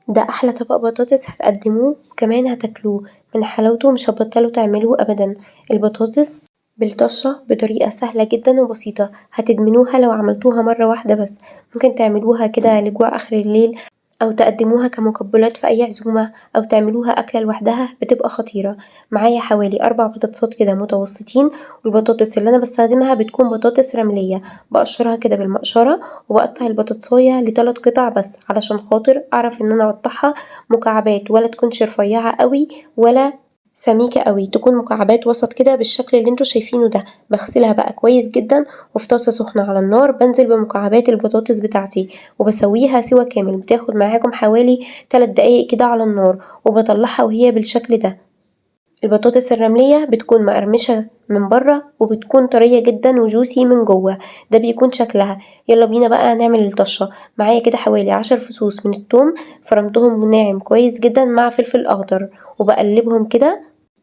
ده أحلى طبق بطاطس هتقدموه وكمان هتاكلوه، من حلاوته مش هتبطلوا تعملوه أبدا. البطاطس بالطشة بطريقة سهلة جدا وبسيطة، هتدمنوها لو عملتوها مرة واحدة بس. ممكن تعملوها كده لجوع آخر الليل، أو تقدموها كمقبلات في أي عزومة، أو تعملوها أكلة لوحدها بتبقى خطيرة. معايا حوالي 4 بطاطسات كده متوسطين، والبطاطس اللي أنا بستخدمها بتكون بطاطس رملية، بقشرها كده بالمقشرة وبقطع البطاطساية ل3 قطع بس، علشان خاطر أعرف إن أنا أقطعها مكعبات، ولا تكونش رفيعة أوي ولا سميكة أوي، تكون مكعبات وسط كده بالشكل اللي انتوا شايفينه ده. باغسلها بقى كويس جدًا، وفي طاسة سخنة على النار بانزل بمكعبات البطاطس بتاعتي، وباسويها سوا كامل، بتاخد معاكم حوالي 3 دقايق كده على النار، وباطلعها وهي بالشكل ده. البطاطس الرملية بتكون مقرمشة من برّه وبتكون طرية جدًا وjuicy من جوّه، ده بيكون شكلها. يلا بينا بقى نعمل الطشة. معايا كده حوالي 10 فصوص من التوم، فرمتهم ناعم كويس جدًا مع فلفل أخضر، وباقلبهم كده،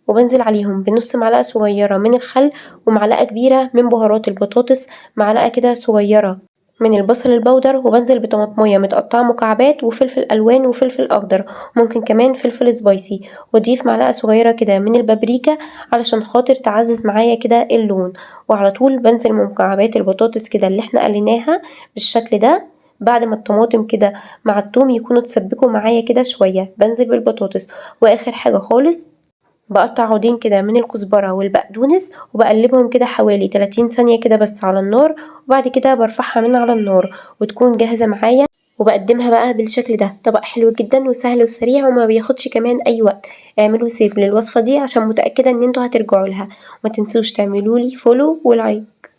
وبانزل عليهم بنُص معلقة صغيرة من الخل، ومعلقة كبيرة من بهارات البطاطس، معلقة كده صغيرة من البصل البودر، وبانزل بطماطماية متقطعة مكعبات وفلفل ألوان وفلفل أخضر، ممكن كمان فلفل سبايسي، واضيف معلقة صغيرة كده من البابريكا علشان خاطر تعزّز معايا كده اللون، وعلى طول بانزل بمكعبات البطاطس كده اللي إحنا قليناها بالشكل ده. بعد ما الطماطم كده مع التوم يكونوا اتسبكوا معايا كده شوية، بانزل بالبطاطس، وآخر حاجة خالص باقطّع عودين كده من الكزبرة والبقدونس، وباقلّبهم كده حوالي 30 ثانية كده بس على النار، وبعد كده بارفعها من على النار وتكون جاهزة معايا، وباقدّمها بقى بالشكل ده. طبق حلو جدًا وسهل وسريع وما بياخدش كمان أي وقت. اعملوا save للوصفة دي عشان متأكدة إن انتم هترجعوا لها، وما تنسوش تعملوا لي follow وlike.